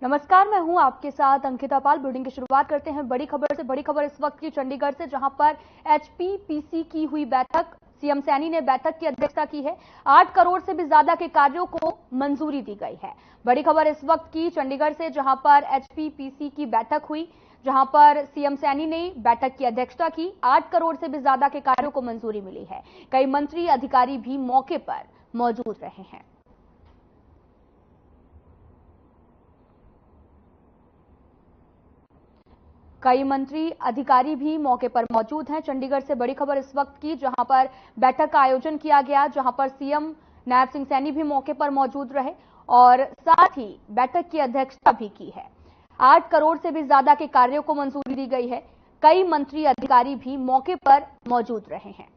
नमस्कार, मैं हूं आपके साथ अंकिता पाल। बुलेटिन की शुरुआत करते हैं बड़ी खबर से। बड़ी खबर इस वक्त की चंडीगढ़ से, जहां पर एचपीपीसी की हुई बैठक, सीएम सैनी ने बैठक की अध्यक्षता की है। 8 करोड़ से भी ज्यादा के कार्यों को मंजूरी दी गई है। बड़ी खबर इस वक्त की चंडीगढ़ से, जहां पर एचपीपीसी की बैठक हुई, जहां पर सीएम सैनी ने बैठक की अध्यक्षता की। 8 करोड़ से भी ज्यादा के कार्यों को मंजूरी मिली है। कई मंत्री अधिकारी भी मौके पर मौजूद रहे हैं। कई मंत्री अधिकारी भी मौके पर मौजूद हैं। चंडीगढ़ से बड़ी खबर इस वक्त की, जहां पर बैठक का आयोजन किया गया, जहां पर सीएम नायब सिंह सैनी भी मौके पर मौजूद रहे और साथ ही बैठक की अध्यक्षता भी की है। 8 करोड़ से भी ज्यादा के कार्यों को मंजूरी दी गई है। कई मंत्री अधिकारी भी मौके पर मौजूद रहे हैं।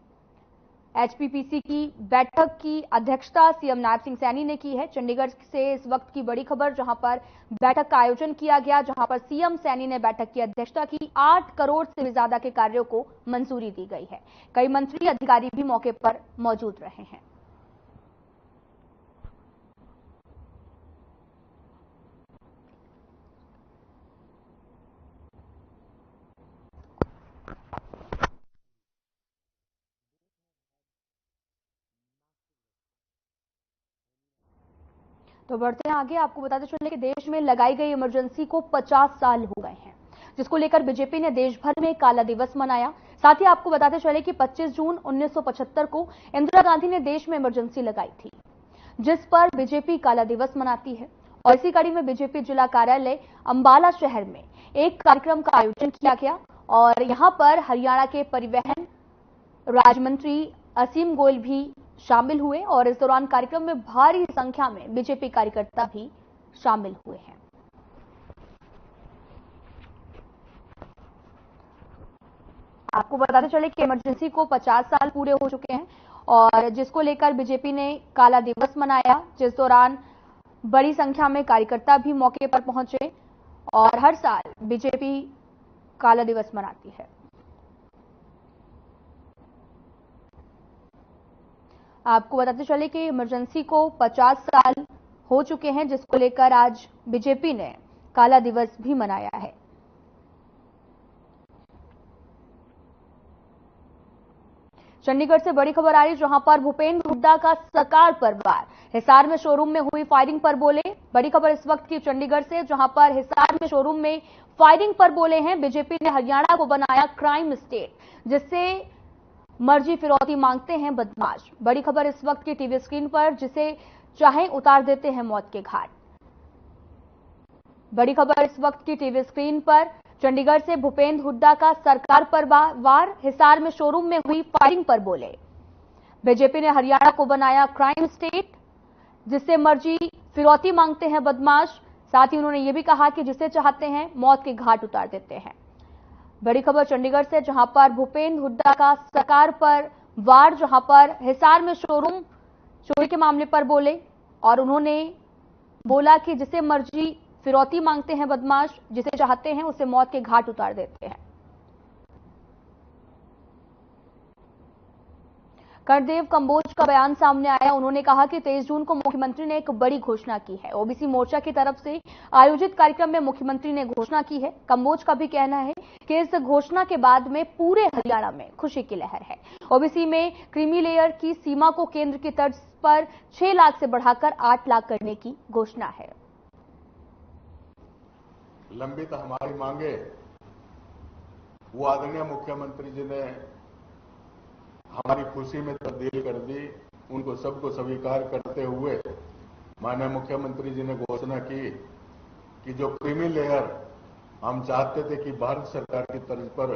एचपीपीसी की बैठक की अध्यक्षता सीएम नायब सिंह सैनी ने की है। चंडीगढ़ से इस वक्त की बड़ी खबर, जहां पर बैठक का आयोजन किया गया, जहां पर सीएम सैनी ने बैठक की अध्यक्षता की। 8 करोड़ से भी ज्यादा के कार्यों को मंजूरी दी गई है। कई मंत्री अधिकारी भी मौके पर मौजूद रहे हैं। तो बढ़ते हैं आगे। आपको बताते चले कि देश में लगाई गई इमरजेंसी को 50 साल हो गए हैं, जिसको लेकर बीजेपी ने देश भर में काला दिवस मनाया। साथ ही आपको बताते चले कि 25 जून 1975 को इंदिरा गांधी ने देश में इमरजेंसी लगाई थी, जिस पर बीजेपी काला दिवस मनाती है। और इसी कड़ी में बीजेपी जिला कार्यालय अंबाला शहर में एक कार्यक्रम का आयोजन किया गया और यहां पर हरियाणा के परिवहन राज्य मंत्री असीम गोयल भी शामिल हुए और इस दौरान कार्यक्रम में भारी संख्या में बीजेपी कार्यकर्ता भी शामिल हुए हैं। आपको बताते चले कि इमरजेंसी को 50 साल पूरे हो चुके हैं और जिसको लेकर बीजेपी ने काला दिवस मनाया, जिस दौरान बड़ी संख्या में कार्यकर्ता भी मौके पर पहुंचे और हर साल बीजेपी काला दिवस मनाती है। आपको बताते चले कि इमरजेंसी को 50 साल हो चुके हैं, जिसको लेकर आज बीजेपी ने काला दिवस भी मनाया है। चंडीगढ़ से बड़ी खबर आ रही, जहां पर भूपेंद्र हुड्डा का सरकार पर वार। हिसार में शोरूम में हुई फायरिंग पर बोले। बड़ी खबर इस वक्त की चंडीगढ़ से, जहां पर हिसार में शोरूम में फायरिंग पर बोले हैं। बीजेपी ने हरियाणा को बनाया क्राइम स्टेट, जिससे मर्जी फिरौती मांगते हैं बदमाश। बड़ी खबर इस वक्त की टीवी स्क्रीन पर, जिसे चाहे उतार देते हैं मौत के घाट। बड़ी खबर इस वक्त की टीवी स्क्रीन पर, चंडीगढ़ से भूपेंद्र हुड्डा का सरकार पर वार। हिसार में शोरूम में हुई फायरिंग पर बोले बीजेपी ने हरियाणा को बनाया क्राइम स्टेट, जिससे मर्जी फिरौती मांगते हैं बदमाश। साथ ही उन्होंने यह भी कहा कि जिसे चाहते हैं मौत के घाट उतार देते हैं। बड़ी खबर चंडीगढ़ से, जहां पर भूपेंद्र हुड्डा का सरकार पर वार, जहां पर हिसार में शोरूम चोरी के मामले पर बोले और उन्होंने बोला कि जिसे मर्जी फिरौती मांगते हैं बदमाश, जिसे चाहते हैं उसे मौत के घाट उतार देते हैं। करदेव कंबोज का बयान सामने आया। उन्होंने कहा कि 23 जून को मुख्यमंत्री ने एक बड़ी घोषणा की है। ओबीसी मोर्चा की तरफ से आयोजित कार्यक्रम में मुख्यमंत्री ने घोषणा की है। कंबोज का भी कहना है कि इस घोषणा के बाद में पूरे हरियाणा में खुशी की लहर है। ओबीसी में क्रीमी लेयर की सीमा को केंद्र की तर्ज पर 6 लाख से बढ़ाकर 8 लाख करने की घोषणा है। लंबित हमारी मांगे वो आदरणीय मुख्यमंत्री जी ने हमारी खुशी में तब्दील कर दी। उनको सबको स्वीकार करते हुए माननीय मुख्यमंत्री जी ने घोषणा की कि जो क्रीमी लेयर हम चाहते थे कि भारत सरकार की तर्ज पर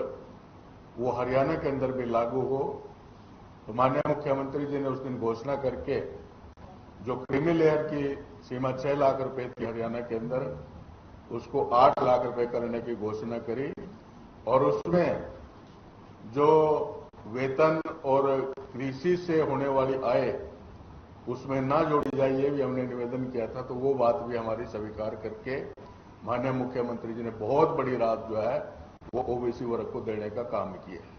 वो हरियाणा के अंदर भी लागू हो, तो माननीय मुख्यमंत्री जी ने उस दिन घोषणा करके जो क्रीमी लेयर की सीमा 6 लाख रुपए थी हरियाणा के अंदर, उसको 8 लाख रुपए करने की घोषणा करी। और उसमें जो वेतन और कृषि से होने वाली आय उसमें ना जोड़ी जाए, ये भी हमने निवेदन किया था। तो वो बात भी हमारी स्वीकार करके माननीय मुख्यमंत्री जी ने बहुत बड़ी राहत जो है वो ओबीसी वर्ग को देने का काम किया है।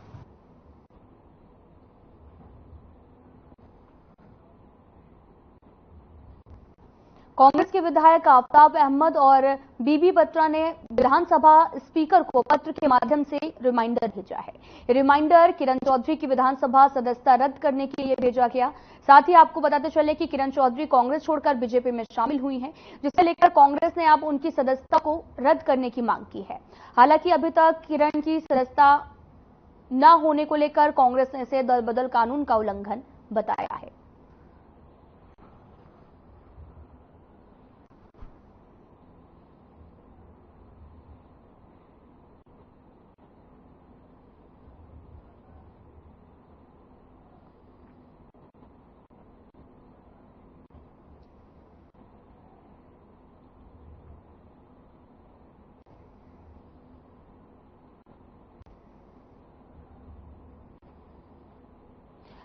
कांग्रेस के विधायक आफताब अहमद और बीबी बत्रा ने विधानसभा स्पीकर को पत्र के माध्यम से रिमाइंडर भेजा है। ये रिमाइंडर किरण चौधरी की विधानसभा सदस्यता रद्द करने के लिए भेजा गया। साथ ही आपको बताते चले कि किरण चौधरी कांग्रेस छोड़कर बीजेपी में शामिल हुई हैं, जिसे लेकर कांग्रेस ने अब उनकी सदस्यता को रद्द करने की मांग की है। हालांकि अभी तक किरण की सदस्यता न होने को लेकर कांग्रेस ने इसे दल बदल कानून का उल्लंघन बताया है।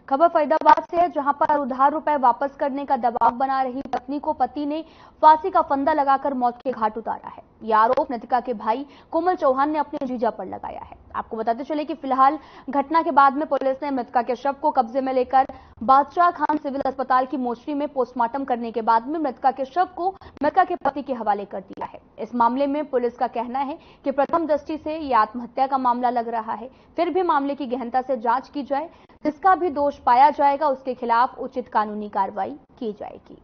खबर फरीदाबाद से है, जहां पर उधार रुपए वापस करने का दबाव बना रही पत्नी को पति ने फांसी का फंदा लगाकर मौत के घाट उतारा है। यह आरोप मृतका के भाई कोमल चौहान ने अपने जीजा पर लगाया है। आपको बताते चले कि फिलहाल घटना के बाद में पुलिस ने मृतका के शव को कब्जे में लेकर बादशाह खान सिविल अस्पताल की मोर्चरी में पोस्टमार्टम करने के बाद में मृतका के शव को मृतका के पति के हवाले कर दिया है। इस मामले में पुलिस का कहना है कि प्रथम दृष्टि से यह आत्महत्या का मामला लग रहा है, फिर भी मामले की गहनता से जांच की जाए, जिसका भी दोष पाया जाएगा उसके खिलाफ उचित कानूनी कार्रवाई की जाएगी।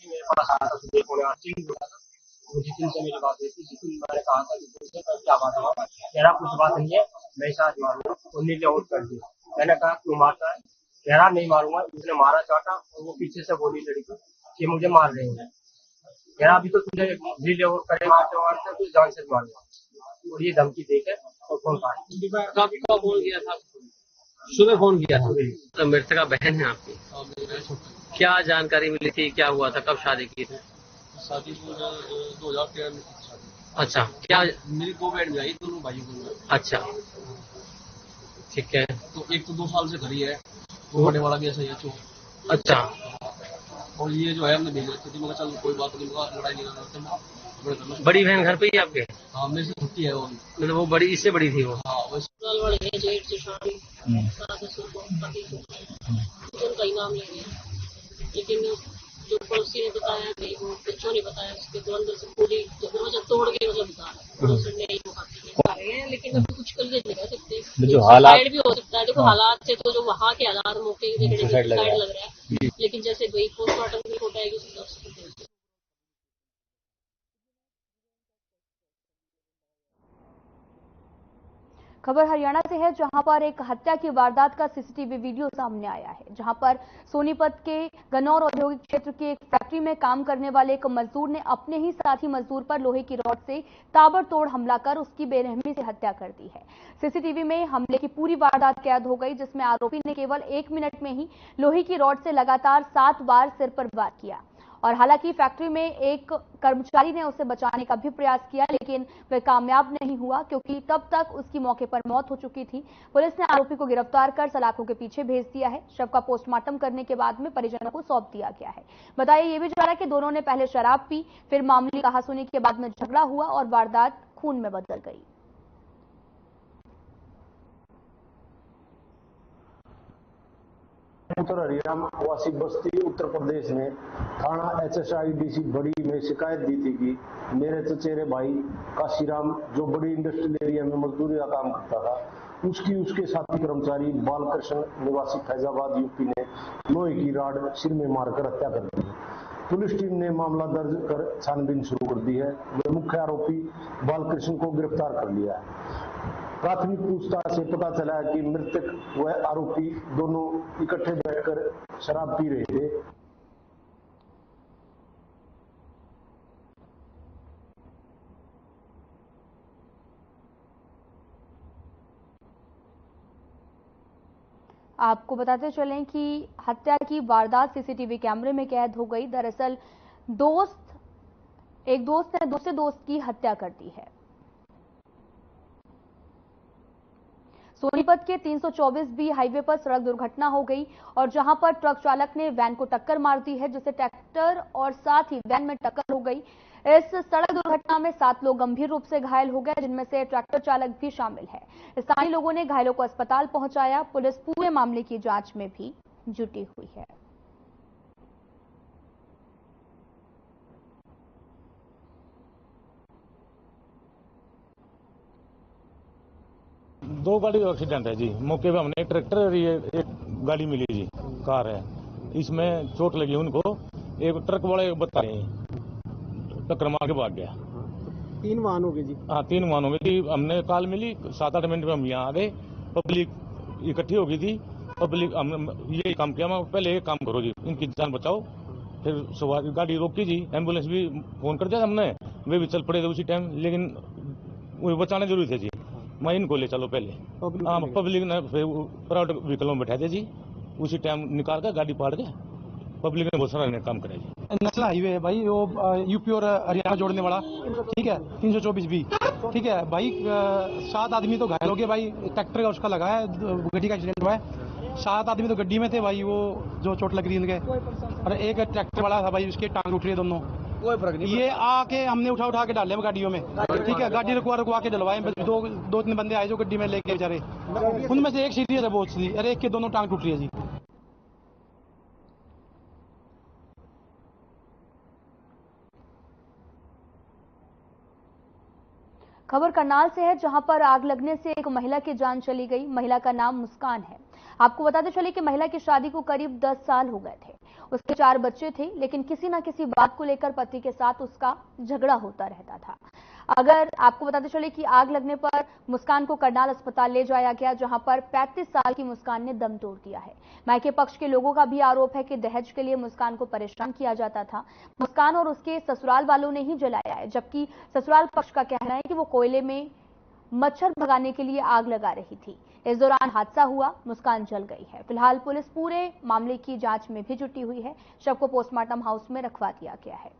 मेरे पास आया था सुबह पौने 8 जितिन से मेरी बात हुई थी। जितिन मैंने कहा था कि क्या बात है, कह रहा कुछ बात नहीं है, मैं साथ मारूंगा। उन्हें ले आउट कर दिया। मैंने कहा क्यों मारता है, कह रहा नहीं मारूंगा। उसने मारा चाटा और वो पीछे से बोली लड़की कि मुझे मार रहे हैं। कह रहा अभी तो तुझे ले आउट करे मारते मारते तुझे जान से मारूंगा, और ये धमकी देके और फोन काट। कब फोन किया था? सुबह फोन किया था। तो मृतका बहन है आपकी, क्या जानकारी मिली थी, क्या हुआ था, कब शादी की थी? शादी 2013 में की शादी। अच्छा, क्या मेरी 2 बहन आई, दोनों भाई को। अच्छा, ठीक है। तो एक तो 2 साल से घरी है, वो बड़े वाला भी ऐसा ही है। अच्छा, और ये जो है हमने भेज रखी थी, मगर चल कोई बात नहीं, लड़ाई नहीं करते। बड़ी बहन घर पे ही आपके? हाँ, मेरे से छुट्टी है वो। मतलब वो बड़ी, इससे बड़ी थी वो? हाँ, वैसे लेकिन जो पड़ोसी ने बताया कि वो बच्चों ने बताया, उसके तो अंदर से पूरी दरवाजा तोड़ के मतलब बता रहे हैं। लेकिन अभी कुछ कर नहीं कह सकते, जो हालात भी हो सकता है। देखो हालात से तो जो वहाँ के हालात मौके देखने साइड लग रहा है, लेकिन जैसे भाई पोस्टमार्टम की रिपोर्ट आएगी उस हिसाब से। खबर हरियाणा से है, जहां पर एक हत्या की वारदात का सीसीटीवी वीडियो सामने आया है, जहां पर सोनीपत के गन्नौर औद्योगिक क्षेत्र की एक फैक्ट्री में काम करने वाले एक मजदूर ने अपने ही साथी मजदूर पर लोहे की रॉड से ताबड़तोड़ हमला कर उसकी बेरहमी से हत्या कर दी है। सीसीटीवी में हमले की पूरी वारदात कैद हो गई, जिसमें आरोपी ने केवल 1 मिनट में ही लोहे की रॉड से लगातार 7 बार सिर पर वार किया। और हालांकि फैक्ट्री में एक कर्मचारी ने उसे बचाने का भी प्रयास किया, लेकिन वह कामयाब नहीं हुआ, क्योंकि तब तक उसकी मौके पर मौत हो चुकी थी। पुलिस ने आरोपी को गिरफ्तार कर सलाखों के पीछे भेज दिया है। शव का पोस्टमार्टम करने के बाद में परिजनों को सौंप दिया गया है। बताया ये भी जा रहा है कि दोनों ने पहले शराब पी, फिर मामूली कहासुनी के बाद में झगड़ा हुआ और वारदात खून में बदल गई। उत्तर हरियाणा वासी बस्ती उत्तर प्रदेश ने थाना HSIDC बड़ी में शिकायत दी थी कि मेरे चचेरे भाई काशीराम, जो बड़ी इंडस्ट्रियल एरिया में मजदूरी का काम करता था, उसके साथी कर्मचारी बालकृष्ण निवासी फैजाबाद यूपी ने लोहे की राड सिर में मारकर हत्या कर दी। पुलिस टीम ने मामला दर्ज कर छानबीन शुरू कर दी है। वे मुख्य आरोपी बालकृष्ण को गिरफ्तार कर लिया है। प्राथमिक पूछताछ से पता चला है कि मृतक व आरोपी दोनों इकट्ठे बैठकर शराब पी रहे थे। आपको बताते चलें कि हत्या की वारदात सीसीटीवी कैमरे में कैद हो गई। दरअसल एक दोस्त ने दूसरे दोस्त की हत्या कर दी है। सोनीपत के 324B हाईवे पर सड़क दुर्घटना हो गई, और जहां पर ट्रक चालक ने वैन को टक्कर मार दी है, जिससे ट्रैक्टर और साथ ही वैन में टक्कर हो गई। इस सड़क दुर्घटना में 7 लोग गंभीर रूप से घायल हो गए, जिनमें से ट्रैक्टर चालक भी शामिल है। स्थानीय लोगों ने घायलों को अस्पताल पहुंचाया। पुलिस पूरे मामले की जांच में भी जुटी हुई है। दो गाड़ी का एक्सीडेंट है जी। मौके पे हमने ट्रैक्टर और ये एक गाड़ी मिली जी, कार है। इसमें चोट लगी उनको। एक ट्रक वाले बता रहे हैं टक्कर मार के भाग गया। 3 वाहन हो गए जी। हाँ 3 वाहन हो गई थी। हमने कॉल मिली 7-8 मिनट में हम यहाँ आ गए। पब्लिक इकट्ठी हो गई थी। पब्लिक हमने ये काम किया, पहले एक काम करो जी, इनकी जान बचाओ। फिर सवारी गाड़ी रोकी जी। एम्बुलेंस भी फोन कर दिया हमने, वे भी चल पड़े थे उसी टाइम, लेकिन वो बचाने जरूरी थे जी। मैं इनको ले चलो पहले। हाँ पब्लिक ने फिर प्राइवेट व्हीकल में बैठा दिया जी। उसी टाइम निकाल कर गाड़ी पाड़ के पब्लिक ने बहुत सारा काम करा जी। नेशनल हाईवे है भाई, वो यूपी और हरियाणा जोड़ने वाला, ठीक है, 324B, ठीक है भाई। 7 आदमी तो घायल हो गए भाई। ट्रैक्टर का उसका लगा है, गड्डी का एक्सीडेंट हुआ है। 7 आदमी तो गड्डी में थे भाई, वो जो चोट लग रही है उनके। और एक ट्रैक्टर वाला था भाई, उसके टांग उठ रही है दोनों। कोई फर्क नहीं। ये आके हमने उठा के डाले गाड़ियों में, ठीक है। गाड़ी रुकवा के डलवाए। 2-3 बंदे आए जो गड्डी में लेके बेचारे, उनमें से एक सीरियस है बहुत सी, अरे एक के दोनों टांग टूट रही है जी। खबर करनाल से है, जहां पर आग लगने से एक महिला की जान चली गई। महिला का नाम मुस्कान है। आपको बताते चले कि महिला की शादी को करीब 10 साल हो गए थे। उसके 4 बच्चे थे, लेकिन किसी न किसी बात को लेकर पति के साथ उसका झगड़ा होता रहता था। अगर आपको बताते चले कि आग लगने पर मुस्कान को करनाल अस्पताल ले जाया गया, जहां पर 35 साल की मुस्कान ने दम तोड़ दिया है। मायके पक्ष के लोगों का भी आरोप है कि दहेज के लिए मुस्कान को परेशान किया जाता था। मुस्कान और उसके ससुराल वालों ने ही जलाया है, जबकि ससुराल पक्ष का कहना है कि वो कोयले में मच्छर भगाने के लिए आग लगा रही थी। इस दौरान हादसा हुआ, मुस्कान जल गई है। फिलहाल पुलिस पूरे मामले की जांच में भी जुटी हुई है। शव को पोस्टमार्टम हाउस में रखवा दिया गया है।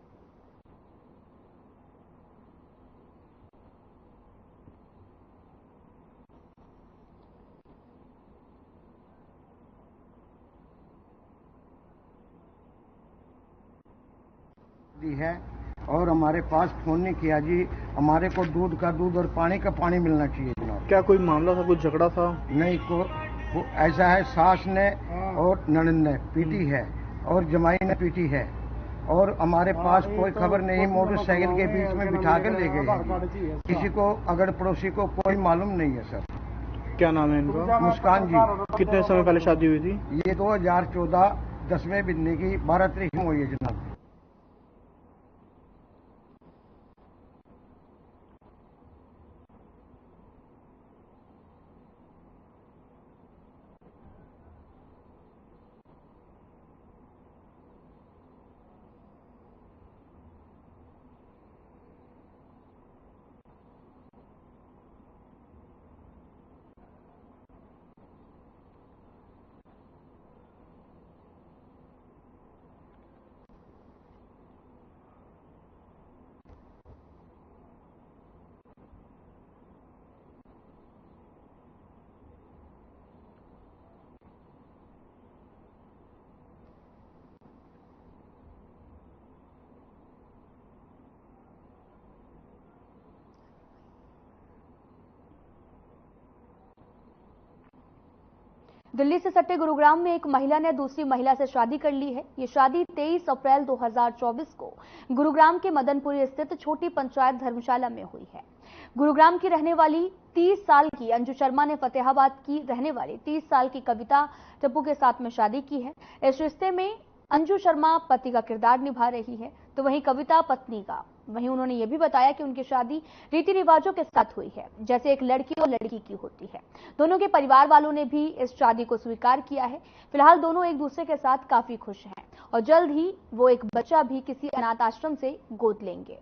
है और हमारे पास फोन नहीं किया जी। हमारे को दूध का दूध और पानी का पानी मिलना चाहिए जनाब। क्या कोई मामला था, कुछ झगड़ा था? नहीं, को ऐसा है, सास ने और ननद ने पीटी है और जमाई ने पीटी है, और हमारे पास कोई खबर नहीं। मोटरसाइकिल के बीच में बिठा कर ले गए। किसी को अगर पड़ोसी को कोई मालूम नहीं है सर। क्या नाम है इनका? मुस्कान जी। कितने समय पहले शादी हुई थी? ये 2014 10वें महीने की 12 तारीख में हुई है जनाब। दिल्ली से सटे गुरुग्राम में एक महिला ने दूसरी महिला से शादी कर ली है। ये शादी 23 अप्रैल 2024 को गुरुग्राम के मदनपुरी स्थित छोटी पंचायत धर्मशाला में हुई है। गुरुग्राम की रहने वाली 30 साल की अंजू शर्मा ने फतेहाबाद की रहने वाली 30 साल की कविता टप्पू के साथ में शादी की है। इस रिश्ते में अंजू शर्मा पति का किरदार निभा रही है, तो वहीं कविता पत्नी का। वहीं उन्होंने ये भी बताया कि उनकी शादी रीति रिवाजों के साथ हुई है, जैसे एक लड़की और लड़की की होती है। दोनों के परिवार वालों ने भी इस शादी को स्वीकार किया है। फिलहाल दोनों एक दूसरे के साथ काफी खुश हैं और जल्द ही वो एक बच्चा भी किसी अनाथ आश्रम से गोद लेंगे।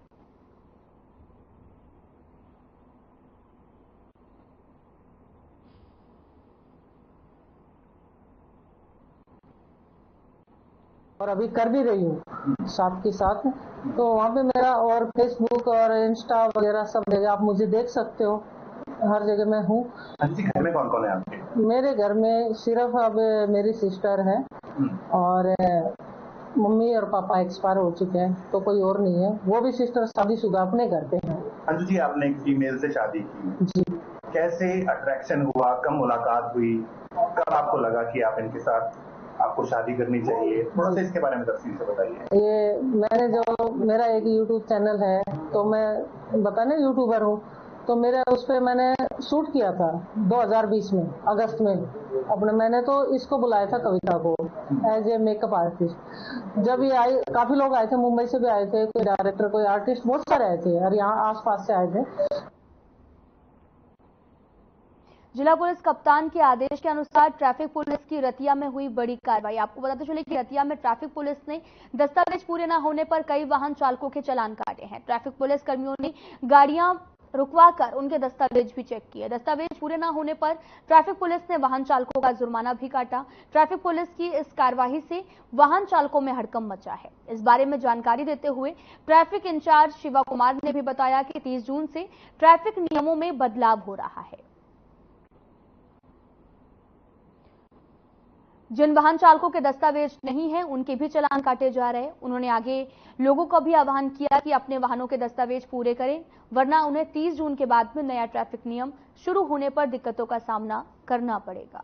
और अभी कर भी रही हूँ साथ के साथ। तो वहाँ पे मेरा और फेसबुक और इंस्टा वगैरह सब जगह आप मुझे देख सकते हो, हर जगह मैं हूँ। घर में कौन कौन है आपके? मेरे घर में सिर्फ अब मेरी सिस्टर है और मम्मी और पापा एक्सपायर हो चुके हैं, तो कोई और नहीं है। वो भी सिस्टर शादीशुदा अपने घर पे हैं। अंजू जी, आपने एक फीमेल से शादी की जी। कैसे अट्रैक्शन हुआ, कब मुलाकात हुई, कब आपको लगा कि आप इनके साथ आपको शादी करनी चाहिए? थोड़ा सा इसके बारे में तफसील से बताइए। ये मैंने जो मेरा एक यूट्यूब चैनल है, तो मैं बताने यूट्यूबर हूँ, तो मेरे उस पर मैंने शूट किया था 2020 में अगस्त में अपने। मैंने तो इसको बुलाया था कविता को एज ए मेकअप आर्टिस्ट। जब ये आई, काफी लोग आए थे, मुंबई से भी आए थे, कोई डायरेक्टर, कोई आर्टिस्ट, बहुत सारे आए थे और यहाँ आसपास से आए थे। जिला पुलिस कप्तान के आदेश के अनुसार ट्रैफिक पुलिस की रतिया में हुई बड़ी कार्रवाई। आपको बताते चले कि रतिया में ट्रैफिक पुलिस ने दस्तावेज पूरे न होने पर कई वाहन चालकों के चालान काटे हैं। ट्रैफिक पुलिस कर्मियों ने गाड़ियां रुकवाकर उनके दस्तावेज भी चेक किए। दस्तावेज पूरे न होने पर ट्रैफिक पुलिस ने वाहन चालकों का जुर्माना भी काटा। ट्रैफिक पुलिस की इस कार्रवाई से वाहन चालकों में हड़कंप मचा है। इस बारे में जानकारी देते हुए ट्रैफिक इंचार्ज शिवा कुमार ने भी बताया कि 30 जून से ट्रैफिक नियमों में बदलाव हो रहा है। जिन वाहन चालकों के दस्तावेज नहीं है उनके भी चालान काटे जा रहे हैं। उन्होंने आगे लोगों को भी आह्वान किया कि अपने वाहनों के दस्तावेज पूरे करें, वरना उन्हें 30 जून के बाद में नया ट्रैफिक नियम शुरू होने पर दिक्कतों का सामना करना पड़ेगा।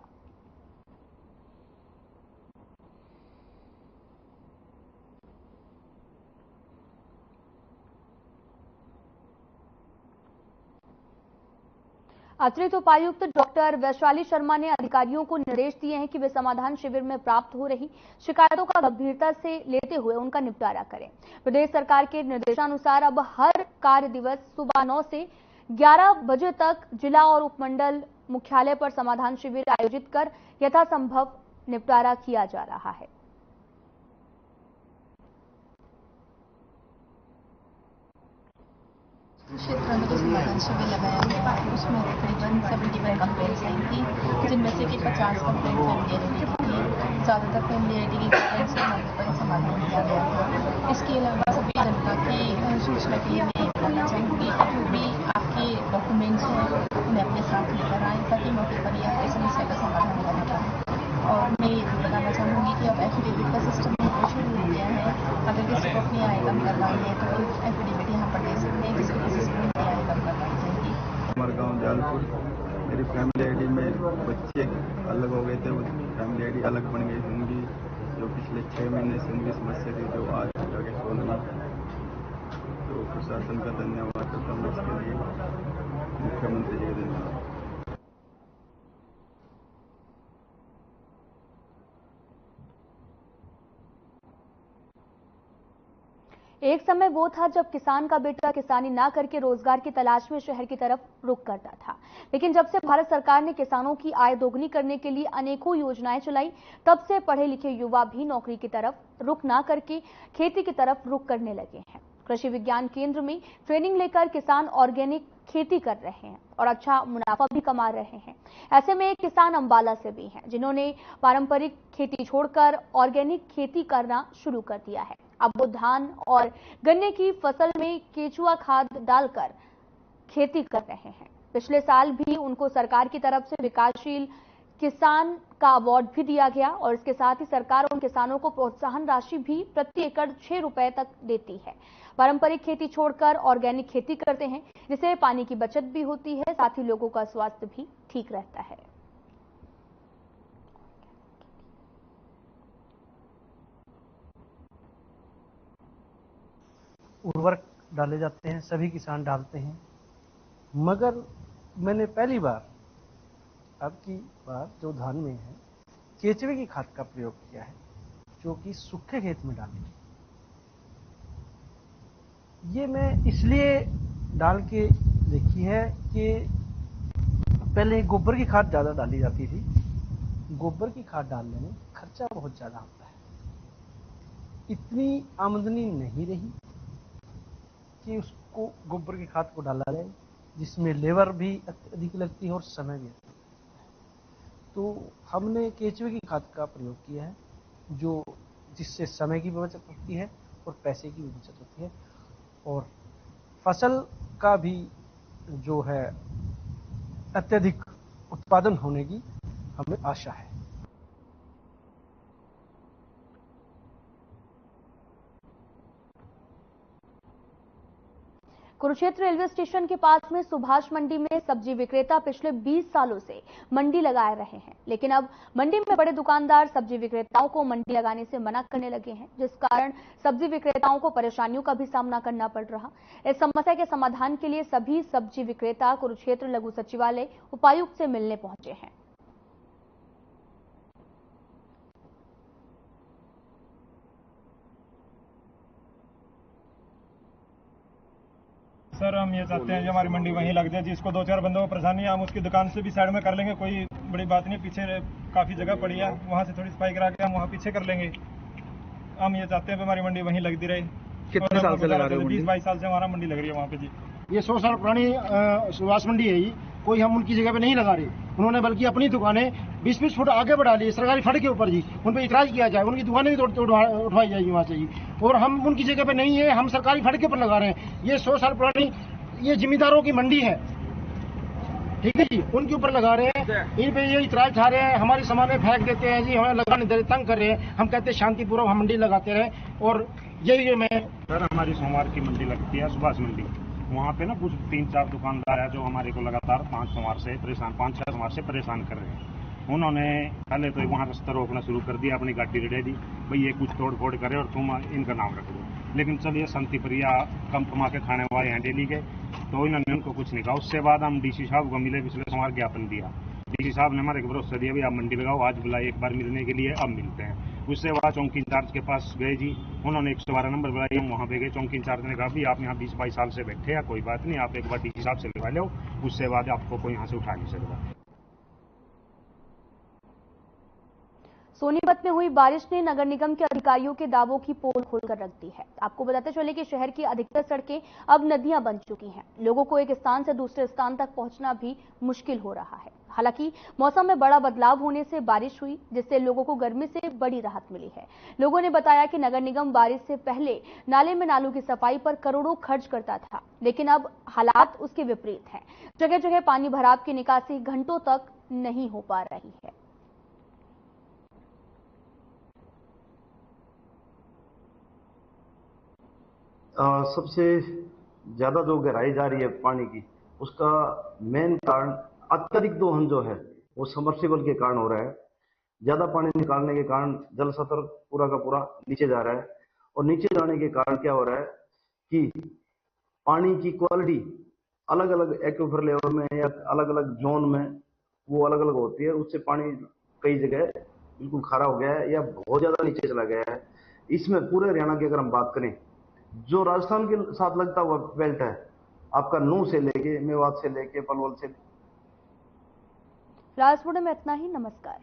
अतिरिक्त उपायुक्त डॉक्टर वैशाली शर्मा ने अधिकारियों को निर्देश दिए हैं कि वे समाधान शिविर में प्राप्त हो रही शिकायतों का गंभीरता से लेते हुए उनका निपटारा करें। प्रदेश सरकार के निर्देशानुसार अब हर कार्य दिवस सुबह 9 से 11 बजे तक जिला और उपमंडल मुख्यालय पर समाधान शिविर आयोजित कर यथासंभव निपटारा किया जा रहा है। क्षेत्र में जो समाधान शिविर लगाया गया है उसमें तकरीबन 71 कंप्लेंट्स आई थी, जिनमें से कि 50 कंप्लेंट फैमिली आइडेंटिटी की थी। ज़्यादातर फैमिली आइडेंटिटी की कंप्लेंट्स के मौके पर समाधान किया गया था। इसके अलावा सभी जनता की सूचना के लिए मैं ये बताना चाहूँगी कि जो भी आपके डॉक्यूमेंट्स हैं उन्हें अपने साथ लेकर आएँ, ताकि मौके पर ही आपकी समस्या का समाधान करना पाएँ। और मैं ये भी बताना चाहूँगी कि अब एफिडेविट का सिस्टम शुरू हो गया है। अगर किसी को अपनी आइटम करवानी है तो एफिडेविट यहाँ पर दे सकते हैं, जिसकी वजह से अपनी आइटम करवाई जाएगी। हमारे गाँव जालपुर मेरी फैमिली आईडी में बच्चे अलग हो गए थे, वो फैमिली आईडी अलग बन गई। उनकी जो पिछले 6 महीने से उनकी समस्या थी जो आज जाके सोल्व हुई, तो प्रशासन का धन्यवाद करता हूँ इसके लिए, मुख्यमंत्री जी का धन्यवाद। एक समय वो था जब किसान का बेटा किसानी ना करके रोजगार की तलाश में शहर की तरफ रुख करता था, लेकिन जब से भारत सरकार ने किसानों की आय दोगुनी करने के लिए अनेकों योजनाएं चलाई, तब से पढ़े लिखे युवा भी नौकरी की तरफ रुख ना करके खेती की तरफ रुख करने लगे हैं। कृषि विज्ञान केंद्र में ट्रेनिंग लेकर किसान ऑर्गेनिक खेती कर रहे हैं और अच्छा मुनाफा भी कमा रहे हैं। ऐसे में एक किसान अंबाला से भी हैं जिन्होंने पारंपरिक खेती छोड़कर ऑर्गेनिक खेती करना शुरू कर दिया है। अब वो धान और गन्ने की फसल में केचुआ खाद डालकर खेती कर रहे हैं। पिछले साल भी उनको सरकार की तरफ से विकासशील किसान का अवार्ड भी दिया गया और इसके साथ ही सरकार उन किसानों को प्रोत्साहन राशि भी प्रति एकड़ 6 रुपए तक देती है। पारंपरिक खेती छोड़कर ऑर्गेनिक खेती करते हैं, जिससे पानी की बचत भी होती है, साथ ही लोगों का स्वास्थ्य भी ठीक रहता है। उर्वरक डाले जाते हैं, सभी किसान डालते हैं, मगर मैंने पहली बार अब की बार जो धान में है केचुए की खाद का प्रयोग किया है, जो कि सूखे खेत में डाली। ये मैं इसलिए डाल के देखी है कि पहले गोबर की खाद ज़्यादा डाली जाती थी। गोबर की खाद डालने में खर्चा बहुत ज़्यादा होता है, इतनी आमदनी नहीं रही कि उसको गोबर की खाद को डाला जाए, जिसमें लेबर भी अधिक लगती है और समय भी अधिक लगता है। तो हमने केचुए की खाद का प्रयोग किया है, जो जिससे समय की भी बचत होती है और पैसे की भी बचत होती है, और फसल का भी जो है अत्यधिक उत्पादन होने की हमें आशा है। कुरुक्षेत्र रेलवे स्टेशन के पास में सुभाष मंडी में सब्जी विक्रेता पिछले 20 सालों से मंडी लगाए रहे हैं, लेकिन अब मंडी में बड़े दुकानदार सब्जी विक्रेताओं को मंडी लगाने से मना करने लगे हैं, जिस कारण सब्जी विक्रेताओं को परेशानियों का भी सामना करना पड़ रहा। इस समस्या के समाधान के लिए सभी सब्जी विक्रेता कुरुक्षेत्र लघु सचिवालय उपायुक्त से मिलने पहुंचे हैं। सर हम ये चाहते हैं कि हमारी मंडी वहीं लग जाए, जिसको 2-4 बंदों को परेशानी है हम उसकी दुकान से भी साइड में कर लेंगे, कोई बड़ी बात नहीं। पीछे काफी जगह पड़ी है, वहाँ से थोड़ी सफाई करा के हम वहाँ पीछे कर लेंगे। हम ये चाहते हैं कि हमारी मंडी वहीं लगती रहे। कितने साल से लगा रहे हो? 20-22 साल से हमारा मंडी लग रही है वहाँ पे जी। ये 100 साल पुरानी सुभाष मंडी है, कोई हम उनकी जगह पे नहीं लगा रहे। उन्होंने बल्कि अपनी दुकानें 20-20 फुट आगे बढ़ा ली सरकारी फड़ के ऊपर जी। उन पर इतराज किया जाए, उनकी दुकानें भी उठवाई जाएगी वहाँ से जी। और हम उनकी जगह पे नहीं है, हम सरकारी फड़ के ऊपर लगा रहे हैं। ये 100 साल पुरानी ये जिम्मेदारों की मंडी है, ठीक है जी, उनके ऊपर लगा रहे हैं। इन पे ये इतराज उठा रहे हैं, हमारी सामान में फेंक देते हैं जी, हमें लगाने दे तंग कर रहे हैं। हम कहते हैं शांतिपूर्वक हम मंडी लगाते रहे। और यही मैं सर हमारी सोमवार की मंडी लगती है सुभाष मंडी, वहाँ पे ना कुछ 3-4 दुकानदार है जो हमारे को लगातार 5-6 सोमवार से परेशान कर रहे हैं। उन्होंने पहले तो वहाँ रास्ता रोकना शुरू कर दिया, अपनी गाड़ी रेडे दी, भाई ये कुछ तोड़ फोड़ करे और तुम इनका नाम रख दो। लेकिन चलिए शांति प्रिया कम कमा के खाने वाले हैं डेली के, तो इन्होंने उनको कुछ नहीं कहा। उससे बाद हम डीसी साहब को मिले, पिछले सोमवार ज्ञापन दिया। डीसी साहब ने हमारे को भरोसा दिया, भाई आप मंडी लगाओ, आज बुलाए एक बार मिलने के लिए, अब मिलते हैं। उससे बाद चौकी इंचार्ज के पास गए जी, उन्होंने 112 नंबर बुलाई, हम वहाँ पे गए। चौकी इंचार्ज ने कहा भी आप यहाँ 20-22 साल से बैठे हैं, कोई बात नहीं, आप एक बार डीसी साहब से लगा लो, उससे बाद आपको कोई यहाँ से उठा नहीं सकता। सोनीपत में हुई बारिश ने नगर निगम के अधिकारियों के दावों की पोल खोलकर रख दी है। आपको बताते चले कि शहर की अधिकतर सड़कें अब नदियां बन चुकी हैं। लोगों को एक स्थान से दूसरे स्थान तक पहुंचना भी मुश्किल हो रहा है। हालांकि मौसम में बड़ा बदलाव होने से बारिश हुई, जिससे लोगों को गर्मी से बड़ी राहत मिली है। लोगों ने बताया कि नगर निगम बारिश से पहले नाले में नालों की सफाई पर करोड़ों खर्च करता था, लेकिन अब हालात उसके विपरीत हैं। जगह जगह पानी भराव की निकासी घंटों तक नहीं हो पा रही है। सबसे ज्यादा जो गहराई जा रही है पानी की, उसका मेन कारण अत्यधिक दोहन जो है वो सबमर्सिबल के कारण हो रहा है। ज्यादा पानी निकालने के कारण जल स्तर पूरा का पूरा नीचे जा रहा है, और नीचे जाने के कारण क्या हो रहा है कि पानी की क्वालिटी अलग अलग एक्वीफर लेवल में या अलग अलग जोन में वो अलग अलग होती है। उससे पानी कई जगह बिल्कुल खारा हो गया है या बहुत ज्यादा नीचे चला गया है। इसमें पूरे हरियाणा की अगर हम बात करें, जो राजस्थान के साथ लगता हुआ बेल्ट है आपका, नूह से लेके मेवात से लेके पलवल से। राजपुर में इतना ही। नमस्कार।